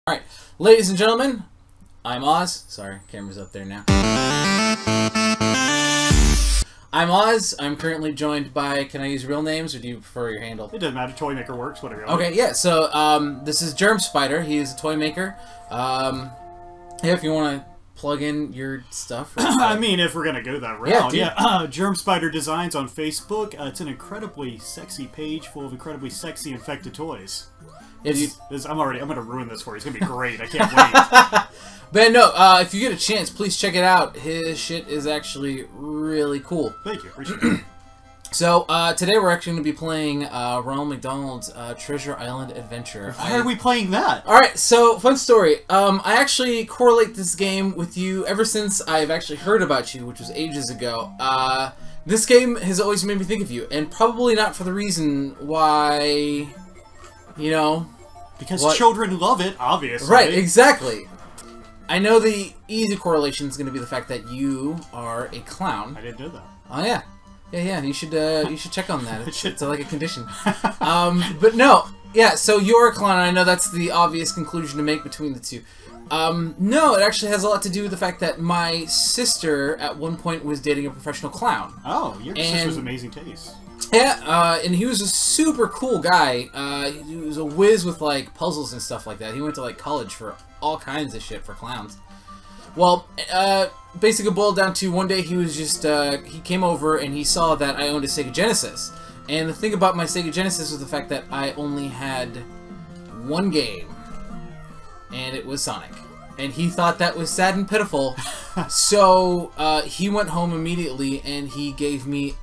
Alright, ladies and gentlemen, I'm Oz. Sorry, camera's up there now. I'm Oz. I'm currently joined by, can I use real names or do you prefer your handle? It doesn't matter, toy maker works, whatever. Okay, yeah, so this is Germ Spider. He is a toy maker. Yeah, if you want to plug in your stuff. I mean, if we're going to go that route. Yeah, Germ Spider Designs on Facebook. It's an incredibly sexy page full of incredibly sexy infected toys. I'm going to ruin this for you. It's going to be great. I can't wait. But no, if you get a chance, please check it out. His shit is actually really cool. Thank you. Appreciate it. So, today we're actually going to be playing Ronald McDonald's Treasure Island Adventure. Why are we playing that? Alright, so, fun story. I actually correlate this game with you ever since I've actually heard about you, which was ages ago. This game has always made me think of you, and probably not for the reason why, you know... Because children love it, obviously. Right, exactly. I know the easy correlation is going to be the fact that you are a clown. I didn't know that. Oh, yeah. Yeah, you should check on that. It's like a condition. But no, yeah, so you're a clown. I know that's the obvious conclusion to make between the two. No, it actually has a lot to do with the fact that my sister at one point was dating a professional clown. Oh, your sister's amazing taste. Yeah, and he was a super cool guy. He was a whiz with, like, puzzles and stuff like that. He went to, like, college for all kinds of shit for clowns. Well, basically boiled down to one day he was just, he came over and he saw that I owned a Sega Genesis. And the thing about my Sega Genesis was the fact that I only had one game. And it was Sonic. And he thought that was sad and pitiful. So, he went home immediately and he gave me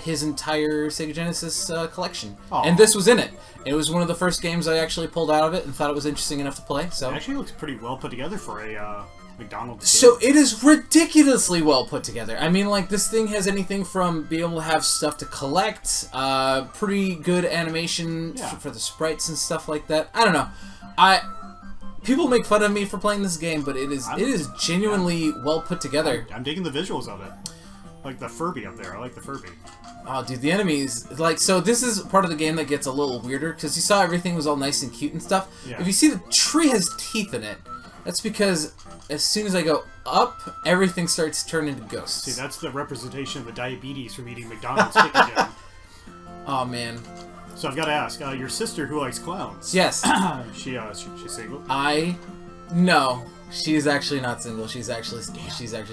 his entire Sega Genesis collection. Aww. And this was in it. It was one of the first games I actually pulled out of it and thought it was interesting enough to play. So it actually looks pretty well put together for a McDonald's game. So it is ridiculously well put together. I mean, like, this thing has anything from being able to have stuff to collect, pretty good animation for the sprites and stuff like that. I don't know. People make fun of me for playing this game, but it is genuinely well put together. I'm digging the visuals of it. Like the Furby up there. I like the Furby. Oh, dude, the enemies, like, so this is part of the game that gets a little weirder, because you saw everything was all nice and cute and stuff. Yeah. If you see the tree has teeth in it, that's because as soon as I go up, everything starts to turn into ghosts. See, that's the representation of the diabetes from eating McDonald's chicken again. Oh, man. So I've got to ask, your sister who likes clowns. Yes. She's single? No. She's actually not single. She's actually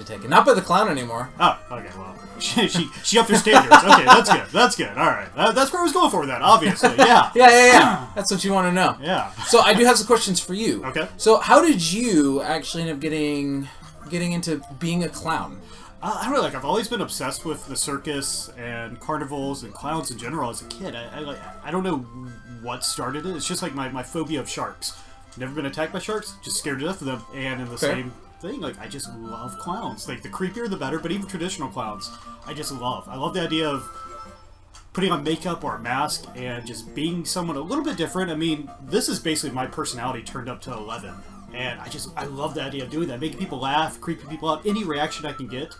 taken. Not by the clown anymore. Oh, okay, well. She upped her standards. Okay, that's good. That's good. Alright. That's where I was going for that, obviously. Yeah. Yeah. That's what you want to know. Yeah. So I do have some questions for you. Okay. So how did you actually end up getting into being a clown? I don't know, like, I've always been obsessed with the circus and carnivals and clowns in general as a kid. I don't know what started it. It's just like my phobia of sharks. Never been attacked by sharks, just scared to death of them, and in the same thing, like, I just love clowns. Like, the creepier the better, but even traditional clowns, I just love. I love the idea of putting on makeup or a mask and just being someone a little bit different. I mean, this is basically my personality turned up to 11, and I love the idea of doing that, making people laugh, creeping people out. Any reaction I can get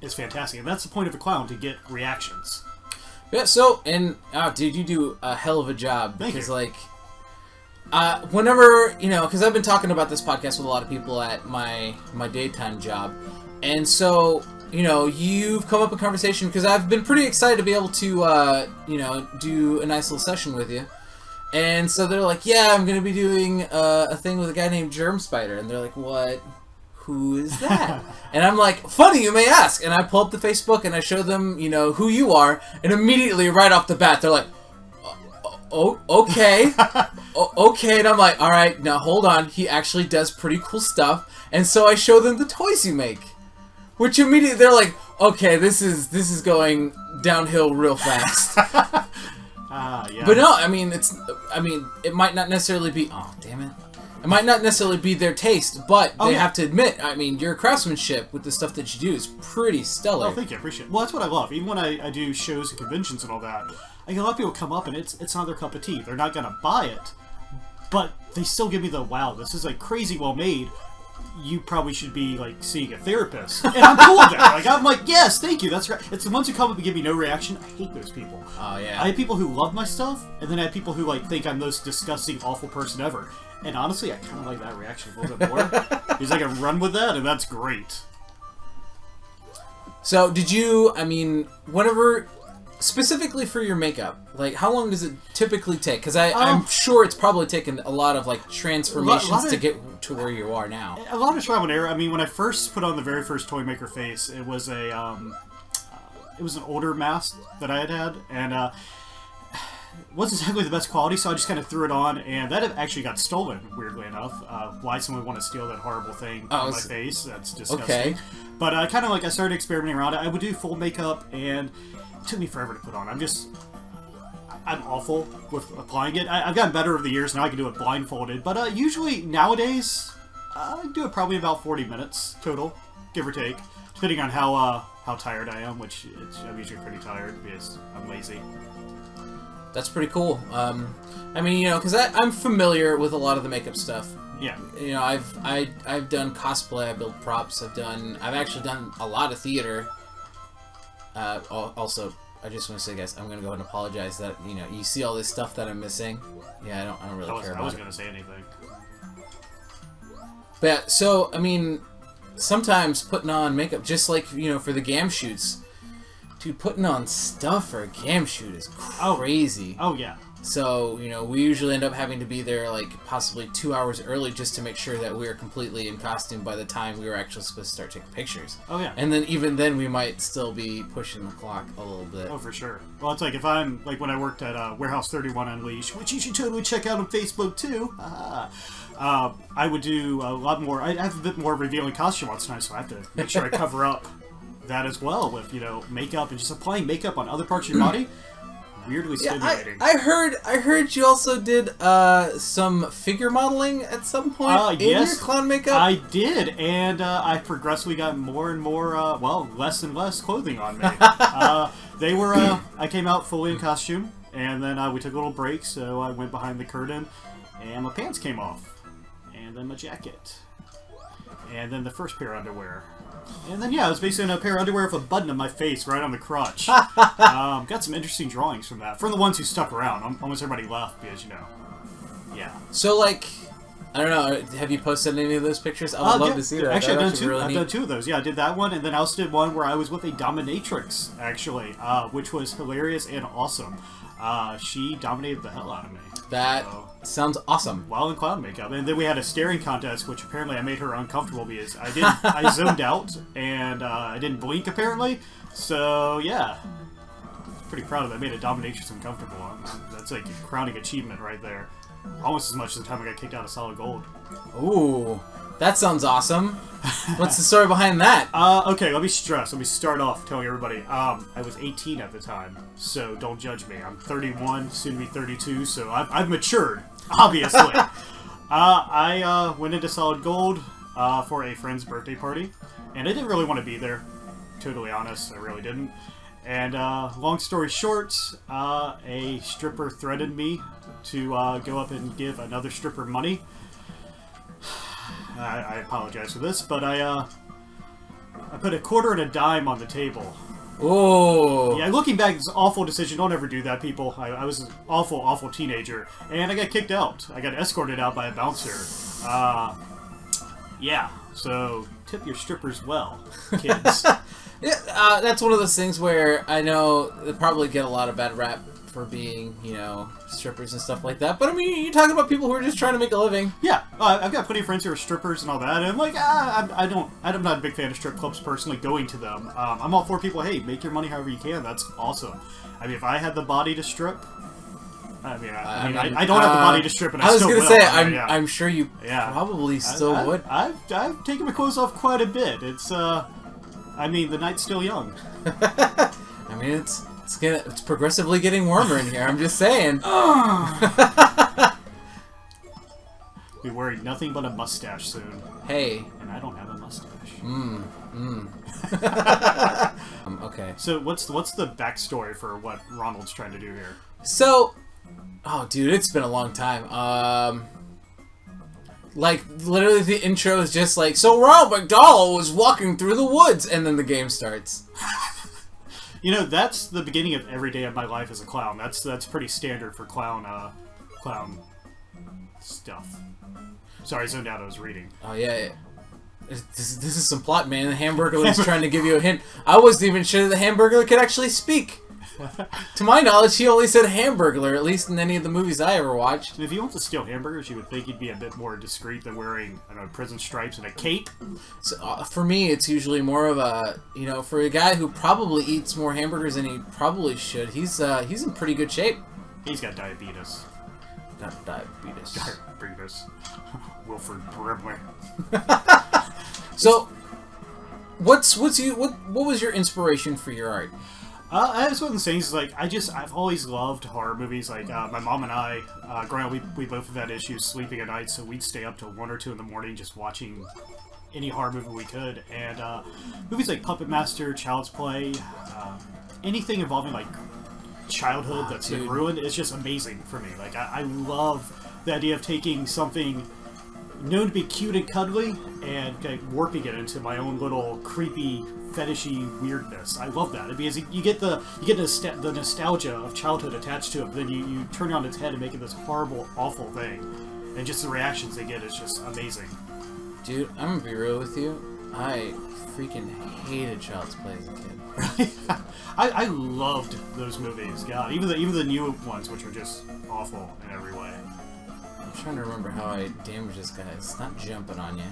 is fantastic, and that's the point of a clown, to get reactions. Yeah, so, and, dude, you do a hell of a job, because, like, whenever, you know, because I've been talking about this podcast with a lot of people at my daytime job, and so, you know, you've come up in conversation, because I've been pretty excited to be able to, you know, do a nice little session with you, and so they're like, yeah, I'm going to be doing a thing with a guy named Germ Spider, and they're like, what? Who is that? And I'm like, funny you may ask, and I pull up the Facebook, and I show them, you know, who you are, and immediately, right off the bat, they're like, oh, okay. Okay, and I'm like, alright, now hold on. He actually does pretty cool stuff. And so I show them the toys you make. Which immediately, they're like, okay, this is going downhill real fast. Yeah. But no, I mean, it might not necessarily be, oh, damn it. It might not necessarily be their taste, but they have to admit, I mean, your craftsmanship with the stuff that you do is pretty stellar. Oh, thank you, I appreciate it. Well, that's what I love. Even when I do shows and conventions and all that, I get a lot of people come up and it's not their cup of tea. They're not going to buy it, but they still give me the, wow, this is like crazy well made. You probably should be like seeing a therapist. And I'm cool with that. Like, I'm like, yes, thank you, that's right. It's the ones who come up and give me no reaction. I hate those people. Oh, yeah. I have people who love my stuff, and then I have people who like think I'm the most disgusting, awful person ever. And honestly, I kind of like that reaction a little bit more. Because I can run with that, and that's great. So, did you, I mean, whenever, specifically for your makeup, like, how long does it typically take? Because I'm sure it's probably taken a lot of, like, transformations to get to where you are now. A lot of trial and error. I mean, when I first put on the very first Toy Maker face, it was a, it was an older mask that I had, and, it wasn't exactly the best quality, so I just kind of threw it on, and that actually got stolen, weirdly enough. Why someone would want to steal that horrible thing on my face, that's disgusting. Okay. But kind of like I started experimenting around it. I would do full makeup, and it took me forever to put on. I'm awful with applying it. I've gotten better over the years, now I can do it blindfolded. But usually, nowadays, I do it probably about 40 minutes total, give or take. Depending on how tired I am, which I'm usually pretty tired because I'm lazy. That's pretty cool. I mean, you know, because I'm familiar with a lot of the makeup stuff. Yeah. You know, I've done cosplay. I build props. I've actually done a lot of theater. Also, I just want to say, guys, I'm gonna go ahead and apologize that you see all this stuff that I'm missing. Yeah, I don't really care about it. I wasn't gonna say anything. But yeah, so I mean, sometimes putting on makeup, just like for the GAAM shoots. Dude, putting on stuff for a GAAM shoot is crazy. Oh, yeah. So, we usually end up having to be there, like, possibly 2 hours early just to make sure that we are completely in costume by the time we were actually supposed to start taking pictures. Oh, yeah. And then, even then, we might still be pushing the clock a little bit. Oh, for sure. Well, it's like if I'm, like, when I worked at Warehouse 31 Unleashed, which you should totally check out on Facebook, too. I would do a lot more. I have a bit more revealing costume on tonight, so I have to make sure I cover up that as well with makeup and just applying makeup on other parts of your body. Weirdly stimulating. I heard you also did some figure modeling at some point in your clown makeup. I did, and I progressively got more and more less and less clothing on me. I came out fully in costume, and then we took a little break, so I went behind the curtain, and my pants came off, and then my jacket, and then the first pair of underwear. And then, yeah, it was basically a pair of underwear with a button on my face right on the crotch. Got some interesting drawings from that. From the ones who stuck around. Almost everybody left because, yeah. So, like, I don't know, have you posted any of those pictures? I would love to see that. Actually, I've done two of those. Yeah, I did that one, and then I also did one where I was with a dominatrix, actually, which was hilarious and awesome. She dominated the hell out of me. That sounds awesome. While in clown makeup. And then we had a staring contest, which apparently I made her uncomfortable because I zoned out, and I didn't blink, apparently. So, yeah. Pretty proud of that. I made a dominatrix uncomfortable. That's like a crowning achievement right there. Almost as much as the time I got kicked out of Solid Gold. Ooh. That sounds awesome. What's the story behind that? Okay, let me start off telling everybody. I was 18 at the time, so don't judge me. I'm 31, soon to be 32, so I've matured, obviously. I went into Solid Gold for a friend's birthday party, and I didn't really want to be there. Totally honest, I really didn't. And long story short, a stripper threatened me to go up and give another stripper money. I apologize for this, but I put a quarter and a dime on the table. Oh. Yeah, looking back, it's an awful decision. Don't ever do that, people. I was an awful, awful teenager, and I got kicked out. I got escorted out by a bouncer. Yeah, so tip your strippers well, kids. Yeah, that's one of those things where I know they probably get a lot of bad rap for being, strippers and stuff like that. But I mean, you're talking about people who are just trying to make a living. Yeah, I've got plenty of friends who are strippers and all that, and I'm like, I'm not a big fan of strip clubs personally, going to them. I'm all for people, hey, make your money however you can. That's awesome. I mean, if I had the body to strip, I don't have the body to strip, and I still will. I was gonna say, I'm sure you probably still would. I've taken my clothes off quite a bit. It's, I mean, the night's still young. I mean, it's progressively getting warmer in here. I'm just saying. Be wearing nothing but a mustache soon. Hey. And I don't have a mustache. Okay. So what's the backstory for what Ronald's trying to do here? So, oh, dude, it's been a long time. Like, literally the intro is just like, so Ronald McDonald was walking through the woods, and then the game starts. That's the beginning of every day of my life as a clown. That's pretty standard for clown stuff. Sorry, I zoned out. I was reading. Oh yeah. This is some plot, man. The Hamburglar is trying to give you a hint. I wasn't even sure the Hamburglar could actually speak. To my knowledge, he only said Hamburglar, at least in any of the movies I ever watched. If he wants to steal hamburgers, you would think he'd be a bit more discreet than wearing, I don't know, prison stripes and a cape. So, for me, it's usually more of a, you know, for a guy who probably eats more hamburgers than he probably should, he's in pretty good shape. He's got diabetes. Not diabetes. Diabetes. Wilford Brimley. So, what was your inspiration for your art? That's one of the things. Like, I've always loved horror movies. Like, my mom and I, growing up, we both have had issues sleeping at night, so we'd stay up till 1 or 2 in the morning just watching any horror movie we could. And movies like Puppet Master, Child's Play, anything involving like childhood that's been ruined is just amazing for me. Like, I love the idea of taking something known to be cute and cuddly and like, warping it into my own little creepy, fetishy weirdness. I love that because you get the nostalgia of childhood attached to it, but then you turn it on its head and make it this horrible, awful thing, and just the reactions they get is just amazing. Dude, I'm gonna be real with you. I freaking hated Child's Play as a kid. I loved those movies. God, even the new ones, which are just awful in every way. I'm trying to remember how I damaged this guy. It's not jumping on you.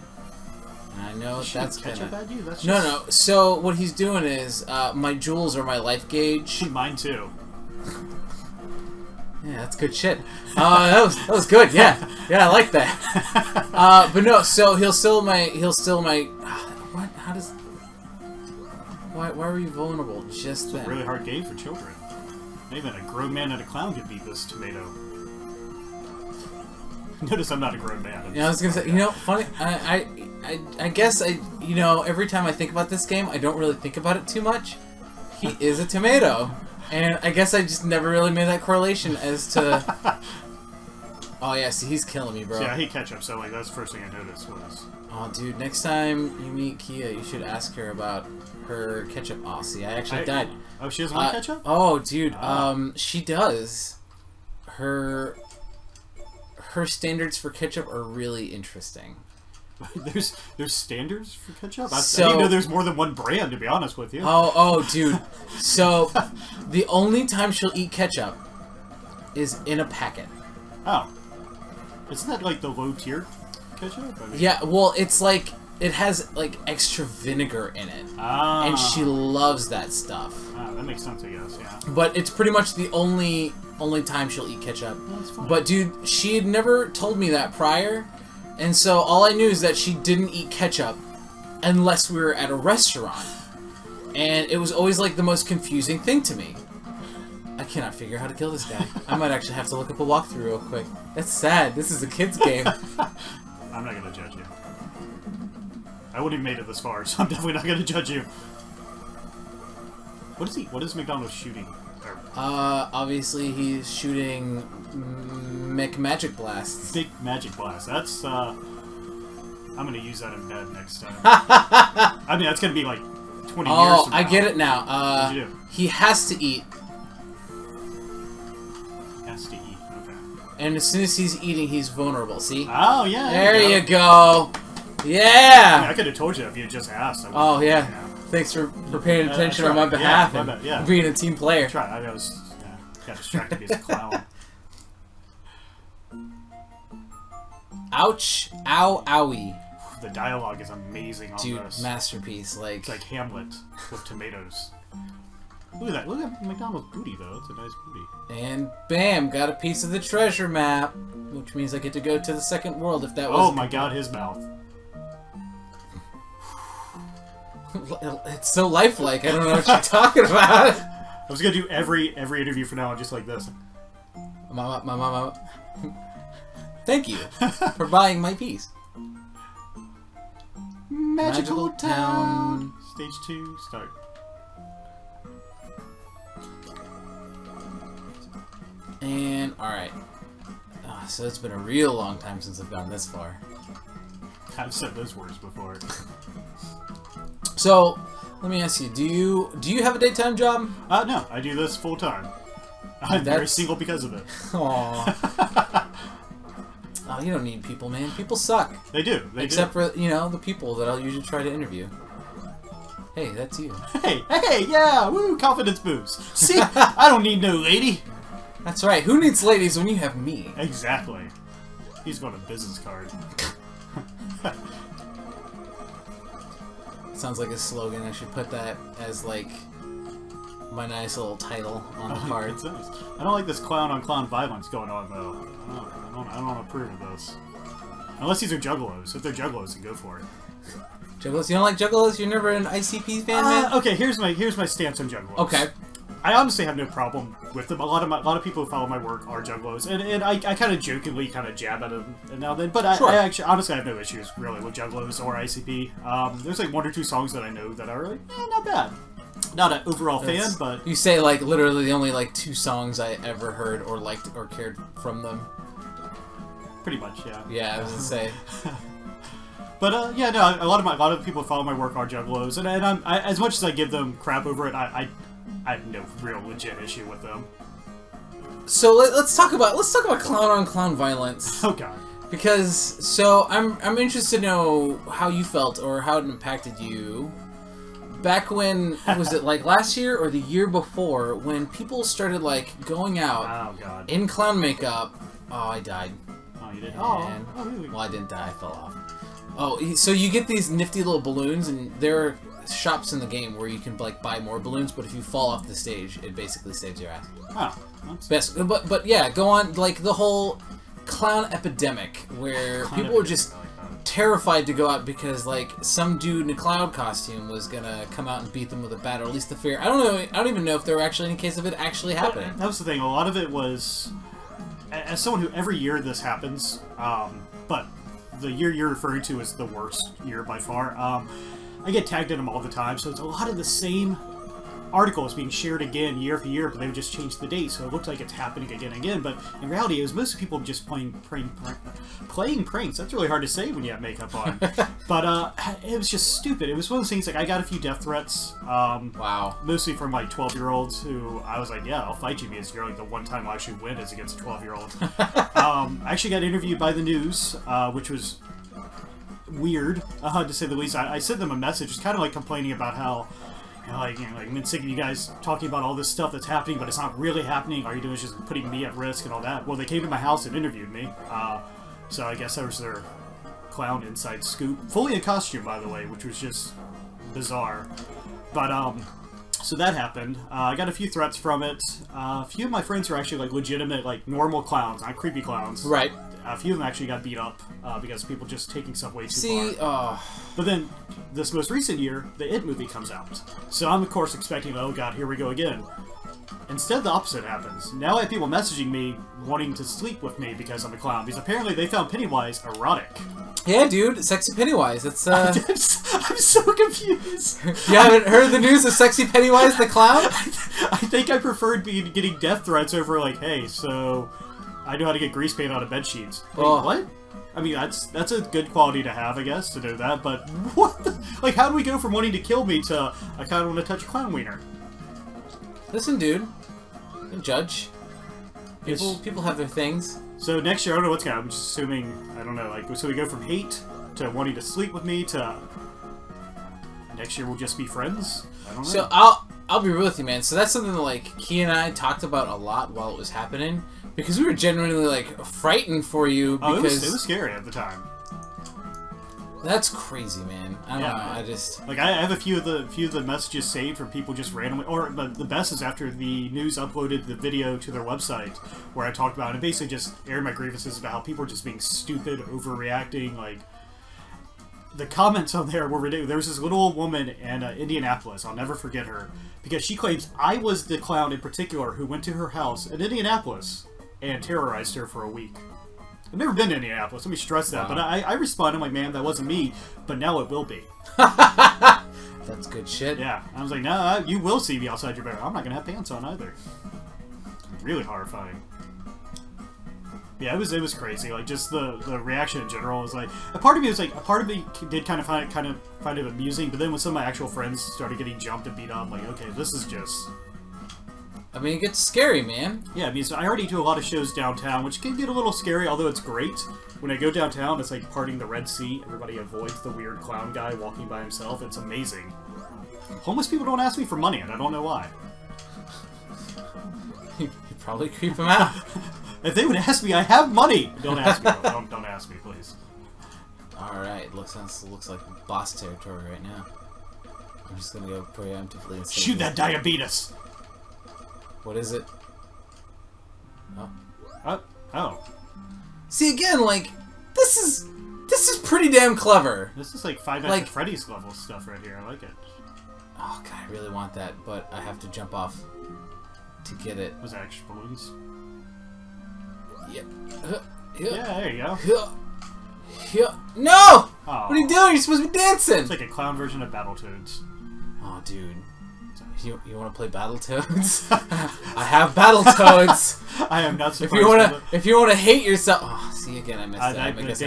And I know that's kind of... at you. That's just... No. So what he's doing is, my jewels are my life gauge. Mine too. Yeah, that's good shit. That was good. Yeah, I like that. But no, so he'll steal my. What? How does? Why are you vulnerable just then? It's a really hard game for children. Even a grown man and a clown could beat this tomato. Notice I'm not a grown man. Yeah, I was gonna say, you know, funny. I guess you know, every time I think about this game, I don't really think about it too much. He is a tomato, and I guess I just never really made that correlation as to. Oh yeah, see, he's killing me, bro. Yeah, I hate ketchup, so like that's the first thing I noticed was. Oh, dude, next time you meet Kia, you should ask her about her ketchup. Oh, see, I actually died. Oh, she doesn't like ketchup? Oh, dude, she does. Her standards for ketchup are really interesting. There's standards for ketchup? I didn't know there's more than one brand, to be honest with you. Oh, dude. So, the only time she'll eat ketchup is in a packet. Oh. Isn't that like the low-tier ketchup? I mean... Yeah, well, it's like, it has like extra vinegar in it. Ah. And she loves that stuff. Ah, that makes sense, I guess, yeah. But it's pretty much the only time she'll eat ketchup. But dude, she had never told me that prior, and so all I knew is that she didn't eat ketchup unless we were at a restaurant. And it was always like the most confusing thing to me. I cannot figure out how to kill this guy. I might actually have to look up a walkthrough real quick. That's sad. This is a kid's game. I'm not gonna judge you. I wouldn't have made it this far, so I'm definitely not gonna judge you. What is McDonald shooting? Obviously he's shooting magic blasts. Big magic blast. That's, I'm gonna use that in bed next time. I mean, that's gonna be like 20 years from now. Oh, I get it now. What'd you do? He has to eat. Has to eat, okay. And as soon as he's eating, he's vulnerable, see? Oh, yeah. There you go. Yeah! I mean, I could have told you if you had just asked. Oh, yeah. Thanks for paying attention on my behalf and being a team player. I was got distracted because of clown. Ouch. Ow, owie. The dialogue is amazing on this. Dude, masterpiece. Like... It's like Hamlet with tomatoes. Look at that. Look at McDonald's booty, though. It's a nice booty. And bam, got a piece of the treasure map. Which means I get to go to the second world if that was... Oh my god, his mouth. It's so lifelike. I don't know what you're talking about. I was gonna do every interview from now on just like this. Mama. Thank you for buying my piece. Magical Town. Stage 2, start. And, alright. So it's been a real long time since I've gone this far. I've said those words before. So, let me ask you, do you have a daytime job? No, I do this full time. I'm very single because of it. Aww. Oh, you don't need people, man. People suck. They do. Except for, you know, the people that I'll usually try to interview. Hey, that's you. Hey, yeah, woo, confidence boost. See, I don't need no lady. That's right. Who needs ladies when you have me? Exactly. He's got a business card. Sounds like a slogan. I should put that as, like, my nice little title on the card. Nice. I don't like this clown-on-clown violence going on, though. I don't approve of this. Unless these are juggalos. If they're juggalos, then go for it. Juggalos? You don't like juggalos? You're never an ICP fan, man? Okay, here's my stance on juggalos. Okay. I honestly have no problem with them. A lot of people who follow my work are juggalos, and I kind of jokingly kind of jab at them now and then. But sure. I actually honestly have no issues really with juggalos or ICP. There's like 1 or 2 songs that I know that are like not bad. Not an overall fan, but you say like literally the only like 2 songs I ever heard or liked or cared from them. Pretty much, yeah. Yeah, I was gonna say. But yeah, no, a lot of people who follow my work are juggalos, and as much as I give them crap over it, I have no real legit issue with them. So let's talk about clown-on-clown violence. Oh god. Because so I'm interested to know how you felt or how it impacted you. Back when, was it like last year or the year before, when people started like going out in clown makeup? Oh, I died. Oh, you did? Well, I didn't die. I fell off. Oh, so you get these nifty little balloons, and there are shops in the game where you can like buy more balloons, but if you fall off the stage, it basically saves your ass. Oh, best. But yeah, go on. Like the whole clown epidemic, where people were just terrified to go out because like some dude in a clown costume was gonna come out and beat them with a bat, or at least the fear. I don't know. I don't even know if there were actually any case of it actually happening. That was the thing. A lot of it was, as someone who every year this happens, but the year you're referring to is the worst year by far. I get tagged in them all the time, so it's a lot of the same articles being shared again year after year, but they would just change the date, so it looked like it's happening again and again. But in reality, it was most people just playing pranks. That's really hard to say when you have makeup on. But it was just stupid. It was one of those things, like, I got a few death threats. Wow. Mostly from, like, 12-year-olds who I was like, yeah, I'll fight you, because you're, like, the one time I'll actually win is against a 12-year-old. I actually got interviewed by the news, which was weird, to say the least. I sent them a message, just kind of, like, complaining about how like I've been sick of you guys talking about all this stuff that's happening, but it's not really happening. All you're doing is just putting me at risk and all that. Well, they came to my house and interviewed me, so I guess that was their clown inside scoop. Fully in costume, by the way, which was just bizarre. But, so that happened. I got a few threats from it. A few of my friends were actually, like, legitimate, like, normal clowns, not creepy clowns. Right. A few of them actually got beat up because people just taking stuff way too far. Oh. But then, this most recent year, the It movie comes out. So I'm, of course, expecting, oh god, here we go again. Instead, the opposite happens. Now I have people messaging me wanting to sleep with me because I'm a clown, because apparently they found Pennywise erotic. Yeah, dude, Sexy Pennywise. It's I'm so confused. You haven't heard the news of Sexy Pennywise the clown? I think I preferred getting death threats over, like, hey, so I know how to get grease paint out of bed sheets. Wait, what? I mean, that's a good quality to have, I guess, to know that, but what the... Like, how do we go from wanting to kill me to I kind of want to touch a clown wiener? Listen, dude. Don't judge. People have their things. So next year, I don't know what's going to happen. I'm just assuming, I don't know, like, so we go from hate to wanting to sleep with me to next year we'll just be friends? I don't know. So I'll be real with you, man. So that's something that, like, Key and I talked about a lot while it was happening. Because we were genuinely, like, frightened for you because... it was scary at the time. That's crazy, man. I don't know. I just... Like, I have a few of the messages saved from people just randomly... But the best is after the news uploaded the video to their website where I talked about it and basically just aired my grievances about how people are just being stupid, overreacting, like... The comments on there were ridiculous. There was this little old woman in Indianapolis. I'll never forget her. Because she claims I was the clown in particular who went to her house in Indianapolis and terrorized her for a week. I've never been to Indianapolis, let me stress that. Wow. But I responded, I'm like, man, that wasn't me, but now it will be. That's good shit. Yeah. I was like, no, you will see me outside your bedroom. I'm not going to have pants on either. Really horrifying. Yeah, it was crazy. Like, just the reaction in general was like... A part of me did kind of find it amusing, but then when some of my actual friends started getting jumped and beat up, like, okay, this is just... I mean, it gets scary, man. Yeah, I mean, so I already do a lot of shows downtown, which can get a little scary, although it's great. when I go downtown, it's like parting the Red Sea. Everybody avoids the weird clown guy walking by himself. It's amazing. Homeless people don't ask me for money, and I don't know why. You probably creep them out. If they would ask me, I have money. Don't ask me. Don't ask me, please. All right, looks like boss territory right now. I'm just gonna go preemptively and shoot that diabetes. What is it? Oh. Oh. See again, like this is pretty damn clever. This is like Five Nights at Freddy's level stuff right here. I like it. Oh god, I really want that, but I have to jump off to get it. Was that extra balloons? Yep. Yeah, there you go. No! Oh. What are you doing? You're supposed to be dancing! It's like a clown version of Battletoads. Oh, dude. You want to play Battletoads? I have Battletoads! I am not surprised. If you want to hate yourself... Oh, see, again, I missed that. I guess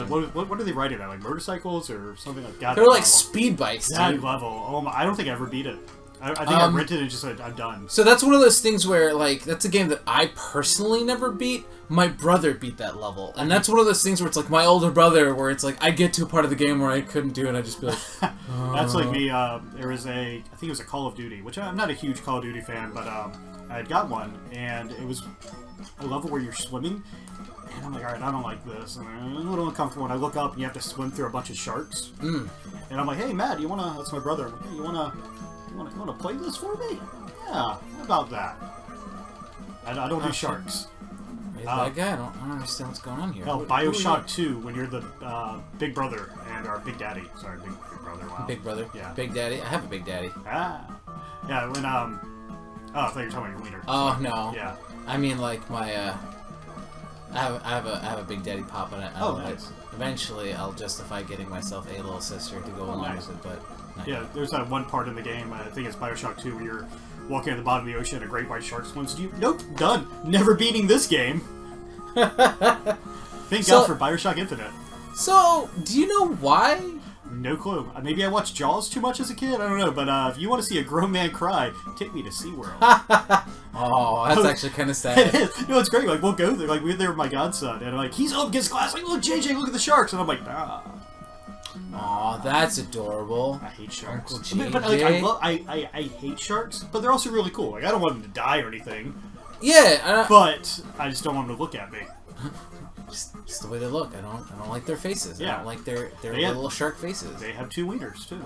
what are they riding at? Like motorcycles or something like that? They're like speed bikes, dude. That level. Oh my, I don't think I ever beat it. I think I rented it and just like, I'm done. So that's one of those things where, like, that's a game that I personally never beat. My brother beat that level. And that's one of those things where it's like my older brother, where it's like I get to a part of the game where I couldn't do it and I just be like... That's like me. There was I think it was a Call of Duty, which I'm not a huge Call of Duty fan, but I had got one, and it was a level where you're swimming. And I'm like, alright, I don't like this. And I'm a little uncomfortable when I look up and you have to swim through a bunch of sharks. And I'm like, hey, Matt, you wanna... That's my brother. I'm like, hey, you wanna play this for me? Yeah, how about that? I don't do sharks. That guy? I don't understand what's going on here. Oh, Bioshock 2, when you're the big brother and our big daddy. Sorry, big brother, wow. Big brother? Yeah. Big daddy? I have a big daddy. Ah. Yeah, when, oh, I thought you were talking about your wiener. Oh, no. Yeah. I mean, like, my, I have a big daddy pop, and nice. Eventually I'll justify getting myself a little sister to go along with it, but... Yeah, there's that one part in the game, I think it's Bioshock 2, where you're walking at the bottom of the ocean and a great white shark swims to you. Nope, done. Never beating this game. Thank God for Bioshock Infinite. So, do you know why? No clue. Maybe I watched Jaws too much as a kid, I don't know, but if you want to see a grown man cry, take me to SeaWorld. Oh, that's actually kind of sad. It is. No, it's great, like, we'll go there, like, we're there with my godson, and I'm like, he's up against glass, like, look, JJ, look at the sharks, and I'm like, nah. Aw, that's adorable. I hate sharks. Uncle JJ. But like, I hate sharks, but they're also really cool. Like, I don't want them to die or anything. Yeah, but I just don't want them to look at me. Just the way they look. I don't like their faces. Yeah. I don't like their little shark faces. They have 2 wieners too.